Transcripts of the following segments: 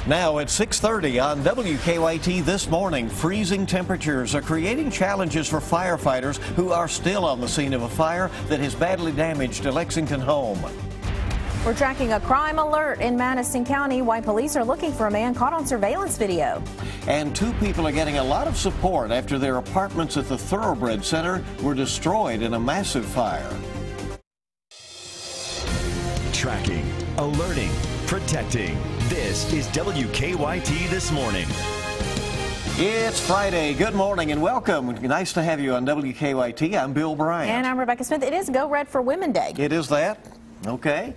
Now at 6:30 on WKYT this morning, freezing temperatures are creating challenges for firefighters who are still on the scene of a fire that has badly damaged a Lexington home. We're tracking a crime alert in Madison County. Why police are looking for a man caught on surveillance video. And two people are getting a lot of support after their apartments at the Thoroughbred Center were destroyed in a massive fire. Tracking, alerting, protecting. This is WKYT This Morning. It's Friday. Good morning and welcome. Nice to have you on WKYT. I'm Bill Bryant. And I'm Rebecca Smith. It is Go Red for Women Day. It is that? Okay.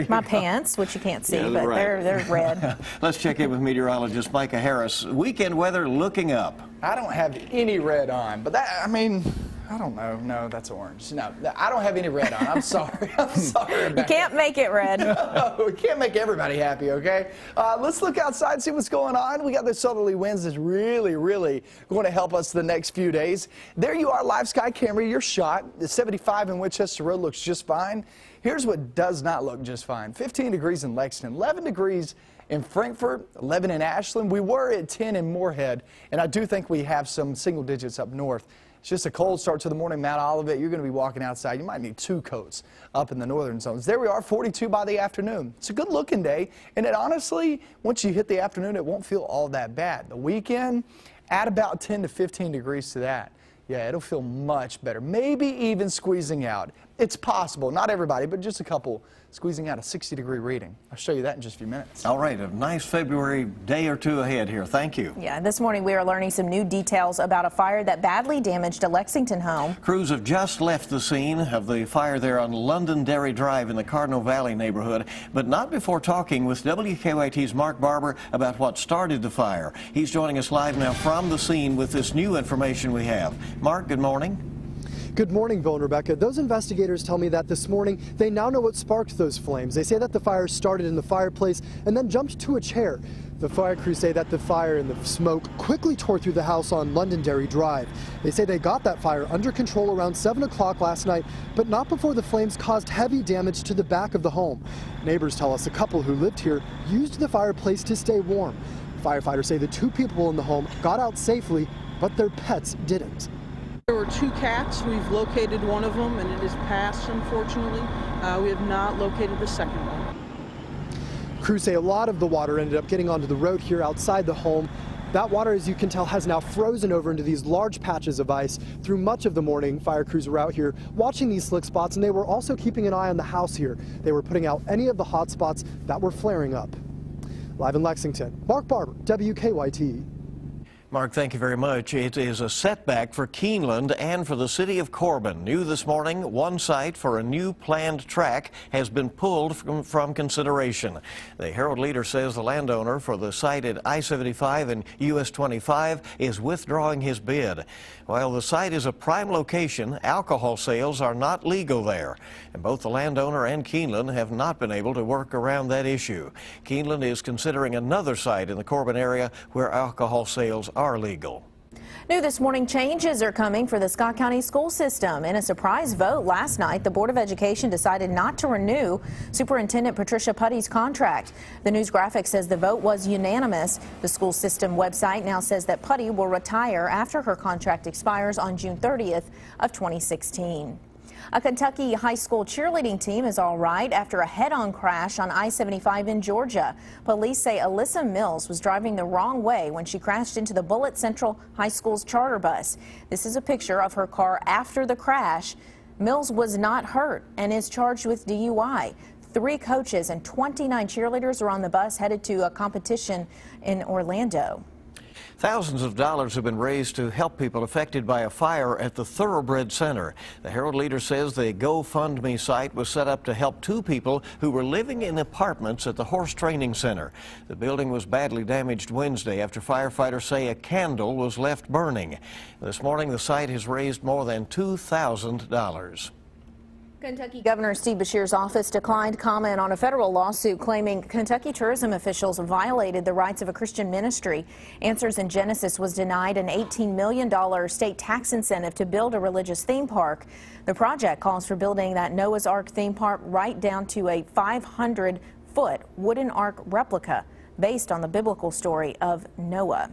My pants, which you can't see, yeah, but right. they're red. Let's check in with meteorologist Micah Harris. Weekend weather looking up. I don't have any red on, but that, I mean, I don't know. No, that's orange. No, I don't have any red on. I'm sorry. I'm sorry, Rebecca. You can't make it red. No, we can't make everybody happy, okay? Let's look outside and see what's going on. We got the southerly winds that's really going to help us the next few days. There you are, live sky camera, your shot. The 75 in Winchester Road looks just fine. Here's what does not look just fine. 15 degrees in Lexington, 11 degrees in Frankfort, 11 in Ashland. We were at 10 in Moorhead, and I do think we have some single digits up north. It's just a cold start to the morning. Mount Olivet, you're going to be walking outside. You might need 2 coats up in the northern zones. There we are, 42 by the afternoon. It's a good looking day, and it honestly, once you hit the afternoon, it won't feel all that bad. The weekend, add about 10 to 15 degrees to that. Yeah, it'll feel much better. Maybe even squeezing out. It's possible, not everybody, but just a couple squeezing out a 60-degree reading. I'll show you that in just a few minutes. All right, a nice February day or two ahead here. Thank you. Yeah, this morning we are learning some new details about a fire that badly damaged a Lexington home. Crews have just left the scene of the fire there on Londonderry Drive in the Cardinal Valley neighborhood, but not before talking with WKYT's Mark Barber about what started the fire. He's joining us live now from the scene with this new information we have. Mark, good morning. Good morning, Bill and Rebecca. Those investigators tell me that this morning they now know what sparked those flames. They say that the fire started in the fireplace and then jumped to a chair. The fire crews say that the fire and the smoke quickly tore through the house on Londonderry Drive. They say they got that fire under control around 7 o'clock last night, but not before the flames caused heavy damage to the back of the home. Neighbors tell us a couple who lived here used the fireplace to stay warm. Firefighters say the 2 people in the home got out safely, but their pets didn't. There were 2 cats. We've located one of them, and it is passed, unfortunately. We have not located the second one. Crews say a lot of the water ended up getting onto the road here outside the home. That water, as you can tell, has now frozen over into these large patches of ice. Through much of the morning, fire crews were out here watching these slick spots, and they were also keeping an eye on the house here. They were putting out any of the hot spots that were flaring up. Live in Lexington, Mark Barber, WKYT. Mark, thank you very much. It is a setback for Keeneland and for the city of Corbin. New this morning, one site for a new planned track has been pulled from consideration. The Herald Leader says the landowner for the site at I-75 and US 25 is withdrawing his bid. While the site is a prime location, alcohol sales are not legal there. And both the landowner and Keeneland have not been able to work around that issue. Keeneland is considering another site in the Corbin area where alcohol sales are legal. New this morning, changes are coming for the Scott County school system. In a surprise vote last night, the Board of Education decided not to renew Superintendent Patricia Putty's contract. The news graphic says the vote was unanimous. The school system website now says that Putty will retire after her contract expires on June 30th of 2016. A Kentucky high school cheerleading team is all right after a head-on crash on I-75 in Georgia. Police say Alyssa Mills was driving the wrong way when she crashed into the Bullitt Central High School's charter bus. This is a picture of her car after the crash. Mills was not hurt and is charged with DUI. 3 coaches and 29 cheerleaders are on the bus headed to a competition in Orlando. Thousands of dollars have been raised to help people affected by a fire at the Thoroughbred Center. The Herald Leader says the GoFundMe site was set up to help 2 people who were living in apartments at the horse training center. The building was badly damaged Wednesday after firefighters say a candle was left burning. This morning, the site has raised more than $2,000. Kentucky Governor Steve Beshear's office declined comment on a federal lawsuit claiming Kentucky tourism officials violated the rights of a Christian ministry. Answers in Genesis was denied an $18 million state tax incentive to build a religious theme park. The project calls for building that Noah's Ark theme park right down to a 500-foot wooden ark replica. based on the biblical story of Noah.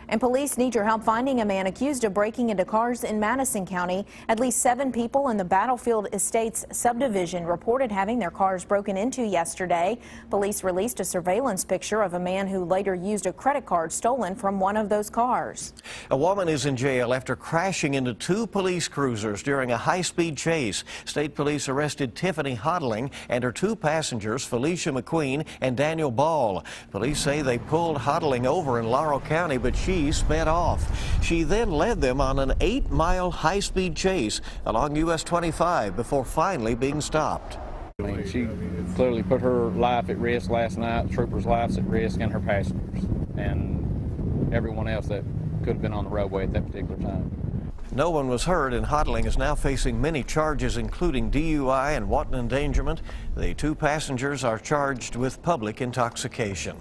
And police need your help finding a man accused of breaking into cars in Madison County. At least 7 people in the Battlefield Estates subdivision reported having their cars broken into yesterday. Police released a surveillance picture of a man who later used a credit card stolen from one of those cars. A woman is in jail after crashing into 2 police cruisers during a high-speed chase. State police arrested Tiffany Hodling and her 2 passengers, Felicia McQueen and Daniel Ball. Police say they pulled Hodling over in Laurel County, but she sped off. She then led them on an 8-mile high-speed chase along US 25 before finally being stopped. She clearly put her life at risk last night, troopers' lives at risk, and her passengers, and everyone else that could have been on the roadway at that particular time. No one was hurt, and Hodling is now facing many charges, including DUI and wanton endangerment. The 2 passengers are charged with public intoxication.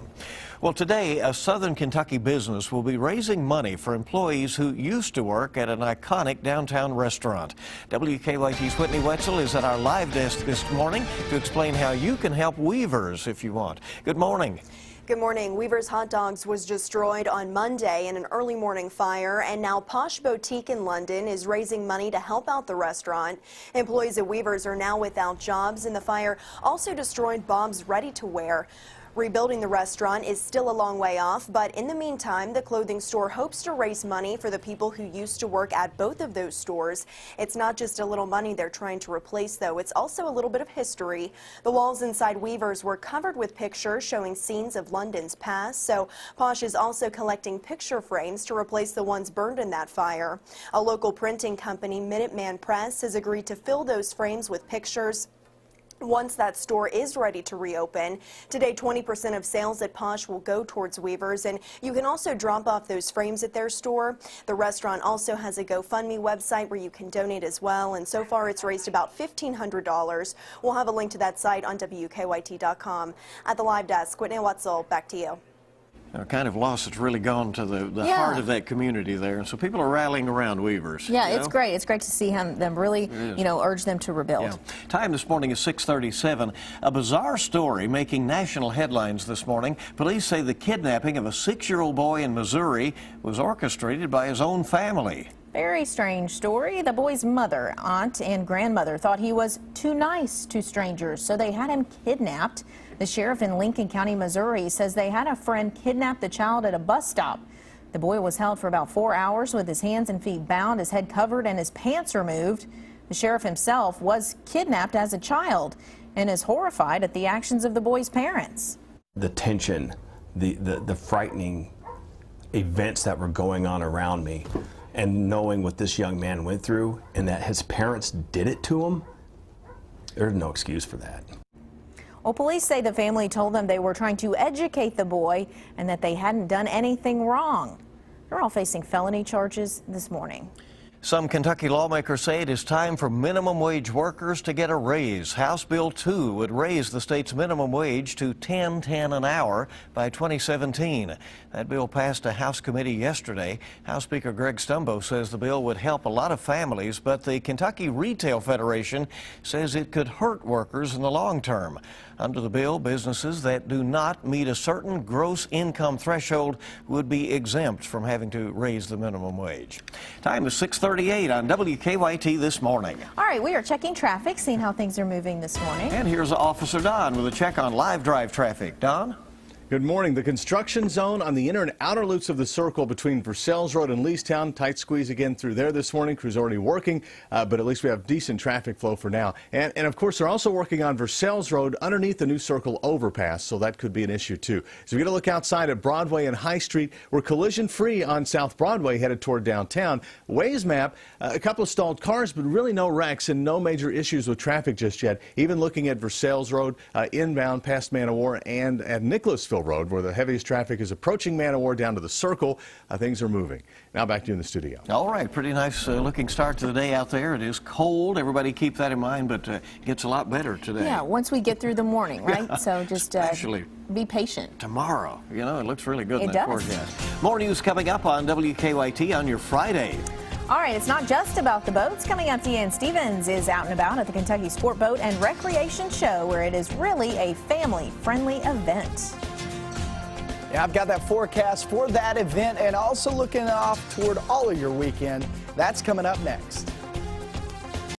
Well, today, a Southern Kentucky business will be raising money for employees who used to work at an iconic downtown restaurant. WKYT's Whitney Wetzel is at our live desk this morning to explain how you can help Weavers if you want. Good morning. Good morning. Weaver's Hot Dogs was destroyed on Monday in an early morning fire, and now Posh Boutique in London is raising money to help out the restaurant. Employees at Weaver's are now without jobs, and the fire also destroyed Bob's Ready to Wear. Rebuilding the restaurant is still a long way off, but in the meantime, the clothing store hopes to raise money for the people who used to work at both of those stores. It's not just a little money they're trying to replace, though. It's also a little bit of history. The walls inside Weaver's were covered with pictures showing scenes of London's past, so Posh is also collecting picture frames to replace the ones burned in that fire. A local printing company, Minuteman Press, has agreed to fill those frames with pictures once that store is ready to reopen. Today, 20% of sales at Posh will go towards Weaver's, and you can also drop off those frames at their store. The restaurant also has a GoFundMe website where you can donate as well, and so far it's raised about $1,500. We'll have a link to that site on WKYT.com. At the live desk, Whitney Wetzel, back to you. A kind of loss that's really gone to the heart of that community there, and so people are rallying around Weavers. Yeah, it's great. It's great to see them really, urge them to rebuild. Yeah. Time this morning is 6:37. A bizarre story making national headlines this morning. Police say the kidnapping of a 6-year-old boy in Missouri was orchestrated by his own family. Very strange story. The boy's mother, aunt, and grandmother thought he was too nice to strangers, so they had him kidnapped. The sheriff in Lincoln County, Missouri, says they had a friend kidnap the child at a bus stop. The boy was held for about 4 hours with his hands and feet bound, his head covered, and his pants removed. The sheriff himself was kidnapped as a child and is horrified at the actions of the boy's parents. The tension, the frightening events that were going on around me, and knowing what this young man went through and that his parents did it to him, there's no excuse for that. Well, police say the family told them they were trying to educate the boy and that they hadn't done anything wrong. They're all facing felony charges this morning. Some Kentucky lawmakers say it is time for minimum wage workers to get a raise. House Bill 2 would raise the state's minimum wage to $10.10 an hour by 2017. That bill passed a House committee yesterday. House Speaker Greg Stumbo says the bill would help a lot of families, but the Kentucky Retail Federation says it could hurt workers in the long term. Under the bill, businesses that do not meet a certain gross income threshold would be exempt from having to raise the minimum wage. Time is 6:38 on WKYT this morning. All right, we are checking traffic, seeing how things are moving this morning. And here's Officer Don with a check on live drive traffic. Don? Good morning. The construction zone on the inner and outer loops of the circle between Versailles Road and Leestown. Tight squeeze again through there this morning. Crew's already working, but at least we have decent traffic flow for now. And of course, they're also working on Versailles Road underneath the new circle overpass, so that could be an issue too. So we got to look outside at Broadway and High Street. We're collision free on South Broadway headed toward downtown. Waze map, a couple of stalled cars, but really no wrecks and no major issues with traffic just yet. Even looking at Versailles Road inbound past Man of War and at Nicholasville Road, where the heaviest traffic is approaching Man of War down to the circle, things are moving. Now back to you in the studio. All right, pretty nice looking start to the day out there. It is cold. Everybody keep that in mind, but it gets a lot better today. Yeah, once we get through the morning, right? Yeah. So just be patient. Tomorrow, it looks really good in that does. Forecast. More news coming up on WKYT on your Friday. All right, it's not just about the boats. Coming up, Deanne Stevens is out and about at the Kentucky Sport Boat and Recreation Show, where it is really a family-friendly event. Yeah, I've got that forecast for that event and also looking off toward all of your weekend. That's coming up next.